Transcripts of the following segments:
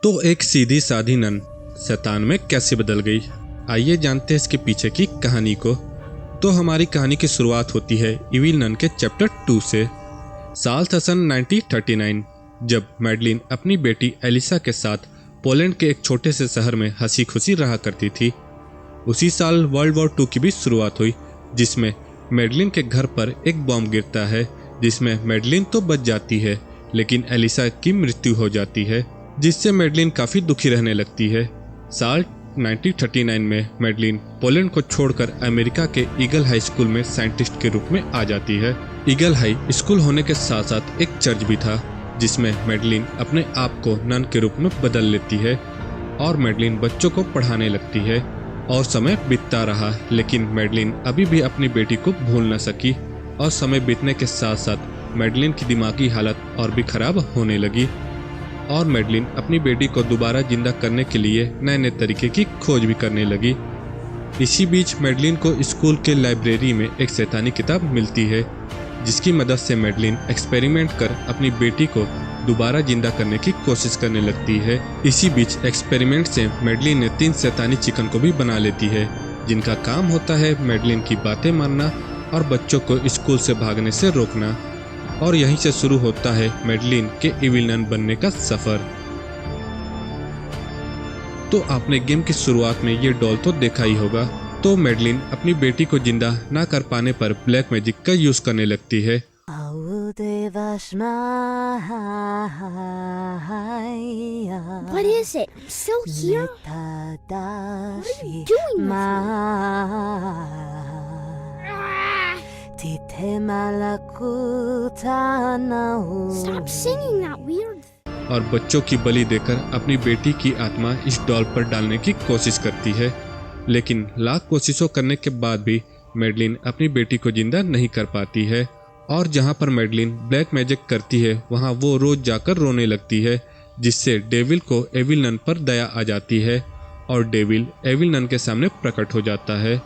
तो एक सीधी साधी नन शैतान में कैसे बदल गई, आइए जानते हैं इसके पीछे की कहानी को। तो हमारी कहानी की शुरुआत होती है इविल नन के चैप्टर 2 से। साल था सन 1939 जब मैडलिन अपनी बेटी एलिसा के साथ पोलैंड के एक छोटे से शहर में हंसी खुशी रहा करती थी। उसी साल वर्ल्ड वॉर 2 की भी शुरुआत हुई, जिसमें मैडलिन के घर पर एक बॉम्ब गिरता है, जिसमें मैडलिन तो बच जाती है लेकिन एलिसा की मृत्यु हो जाती है, जिससे मैडलिन काफ़ी दुखी रहने लगती है। साल 1939 में मैडलिन पोलैंड को छोड़कर अमेरिका के ईगल हाई स्कूल में साइंटिस्ट के रूप में आ जाती है। ईगल हाई स्कूल होने के साथ साथ एक चर्च भी था, जिसमें मैडलिन अपने आप को नन के रूप में बदल लेती है और मैडलिन बच्चों को पढ़ाने लगती है। और समय बीतता रहा, लेकिन मैडलिन अभी भी अपनी बेटी को भूल न सकी और समय बीतने के साथ साथ मैडलिन की दिमागी हालत और भी खराब होने लगी और मैडलिन अपनी बेटी को दोबारा जिंदा करने के लिए नए नए तरीके की खोज भी करने लगी। इसी बीच मैडलिन को स्कूल के लाइब्रेरी में एक शैतानी किताब मिलती है, जिसकी मदद से मैडलिन एक्सपेरिमेंट कर अपनी बेटी को दोबारा जिंदा करने की कोशिश करने लगती है। इसी बीच एक्सपेरिमेंट से मैडलिन ने 3 शैतानी चिकन को भी बना लेती है, जिनका काम होता है मैडलिन की बातें मानना और बच्चों को स्कूल से भागने से रोकना। और यहीं से शुरू होता है मैडलिन के इविल नन बनने का सफर। तो आपने गेम की शुरुआत में ये डॉल तो देखा ही होगा। तो मैडलिन अपनी बेटी को जिंदा ना कर पाने पर ब्लैक मैजिक का यूज करने लगती है। What is it? I'm still here? What are you doing with me? Stop singing that weird. और बच्चों की बलि देकर अपनी बेटी की आत्मा इस डॉल पर डालने की कोशिश करती है, लेकिन लाख कोशिशों करने के बाद भी मैडलिन अपनी बेटी को जिंदा नहीं कर पाती है। और जहां पर मैडलिन ब्लैक मैजिक करती है, वहां वो रोज जाकर रोने लगती है, जिससे डेविल को एविल नन पर दया आ जाती है और डेविल एविल नन के सामने प्रकट हो जाता है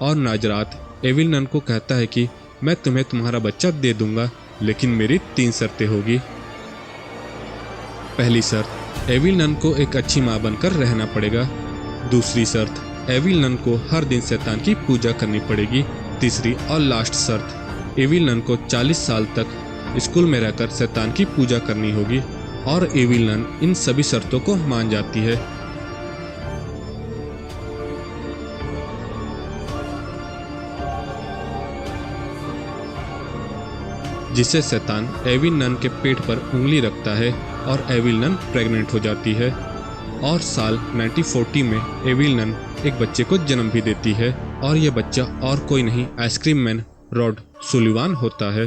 और नाजरात एविल नन को कहता है कि मैं तुम्हें तुम्हारा बच्चा दे दूंगा, लेकिन मेरी 3 शर्तें होगी। पहली शर्त, एविल नन को एक अच्छी माँ बनकर रहना पड़ेगा। दूसरी शर्त, एविल नन को हर दिन शैतान की पूजा करनी पड़ेगी। तीसरी और लास्ट शर्त, एविल नन को 40 साल तक स्कूल में रहकर शैतान की पूजा करनी होगी। और एविल नन इन सभी शर्तों को मान जाती है। जिससे शैतान एविल नन के पेट पर उंगली रखता है और एविल नन प्रेग्नेंट हो जाती है। और साल 1940 में एविल नन एक बच्चे को जन्म भी देती है और यह बच्चा और कोई नहीं आइसक्रीम मैन रॉड सुलिवान होता है।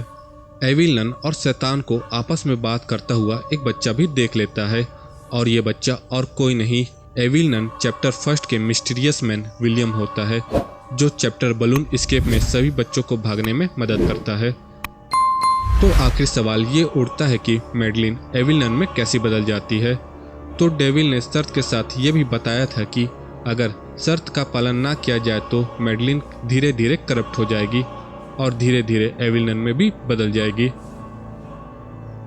एविल नन और शैतान को आपस में बात करता हुआ एक बच्चा भी देख लेता है और यह बच्चा और कोई नहीं एविल नन चैप्टर 1 के मिस्टीरियस मैन विलियम होता है, जो चैप्टर बलून एस्केप में सभी बच्चों को भागने में मदद करता है। तो आखिर सवाल ये उठता है कि मैडलिन एविल नन में कैसे बदल जाती है। तो डेविल ने शर्त के साथ ये भी बताया था कि अगर शर्त का पालन ना किया जाए तो मैडलिन धीरे धीरे करप्ट हो जाएगी और धीरे धीरे एविल नन में भी बदल जाएगी।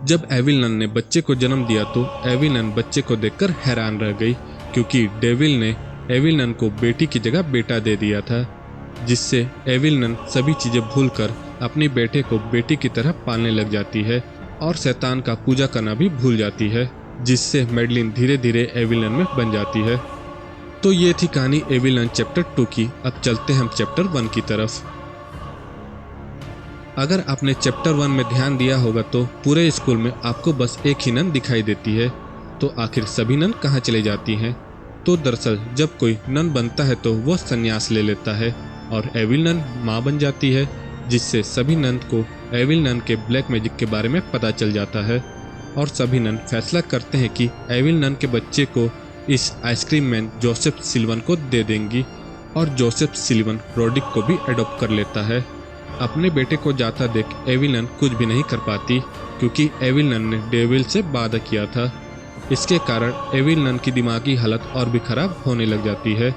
जब एविल नन ने बच्चे को जन्म दिया तो एविल नन बच्चे को देखकर हैरान रह गई, क्योंकि डेविल ने एविल नन को बेटी की जगह बेटा दे दिया था, जिससे एविल नन सभी चीजें भूलकर अपने बेटे को बेटी की तरह पालने लग जाती है और शैतान का पूजा करना भी भूल जाती है, जिससे मैडलिन धीरे धीरे एविल नन में बन जाती है। तो ये थी कहानी एविल नन चैप्टर 2 की। अब चलते हैं हम चैप्टर 1 की तरफ। अगर आपने चैप्टर 1 में ध्यान दिया होगा तो पूरे स्कूल में आपको बस एक ही नन दिखाई देती है। तो आखिर सभी नन कहाँ चले जाती हैं? तो दरअसल जब कोई नन बनता है तो वह संन्यास ले लेता है और एविल नन माँ बन जाती है, जिससे सभी नन को एविल नन के ब्लैक मैजिक के बारे में पता चल जाता है और सभी नन फैसला करते हैं कि एविल नन के बच्चे को इस आइसक्रीम मैन जोसेफ सिल्वन को दे देंगी और जोसेफ सिल्वन रोडिक को भी एडॉप्ट कर लेता है। अपने बेटे को जाता देख एविल नन कुछ भी नहीं कर पाती, क्योंकि एविल नन ने डेविल से वादा किया था। इसके कारण एविल नन की दिमागी हालत और भी खराब होने लग जाती है।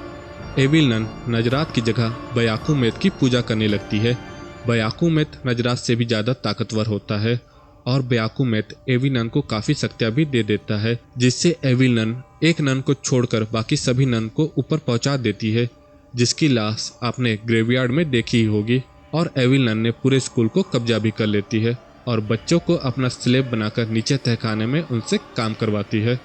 एविल नन नजरात की जगह बयाकू मेथ की पूजा करने लगती है। बयाकू मेथ नजरात से भी ज़्यादा ताकतवर होता है और बेयाकू मैथ एविल नन को काफी शक्तियां भी दे देता है, जिससे एविल नन एक नन को छोड़कर बाकी सभी नन को ऊपर पहुंचा देती है, जिसकी लाश आपने ग्रेवयार्ड में देखी ही होगी। और एविल नन ने पूरे स्कूल को कब्जा भी कर लेती है और बच्चों को अपना स्लेव बनाकर नीचे तहखाने में उनसे काम करवाती है।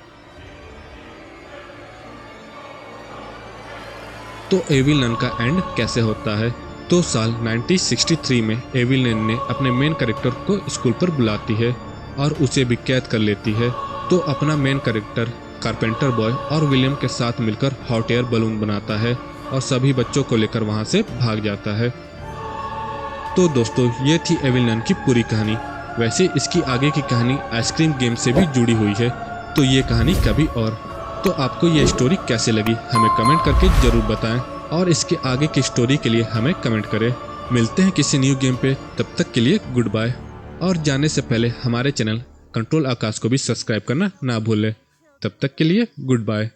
तो एविल नन का एंड कैसे होता है? तो साल 1963 में एविल नन ने अपने मेन कैरेक्टर को स्कूल पर बुलाती है और उसे भी कैद कर लेती है। तो अपना मेन कैरेक्टर कारपेंटर बॉय और विलियम के साथ मिलकर हॉट एयर बलून बनाता है और सभी बच्चों को लेकर वहां से भाग जाता है। तो दोस्तों, ये थी एविल नन की पूरी कहानी। वैसे इसकी आगे की कहानी आइसक्रीम गेम से भी जुड़ी हुई है, तो ये कहानी कभी और। तो आपको ये स्टोरी कैसे लगी हमें कमेंट करके जरूर बताएं और इसके आगे की स्टोरी के लिए हमें कमेंट करें। मिलते हैं किसी न्यू गेम पे, तब तक के लिए गुड बाय। और जाने से पहले हमारे चैनल कंट्रोल आकाश को भी सब्सक्राइब करना ना भूलें। तब तक के लिए गुड बाय।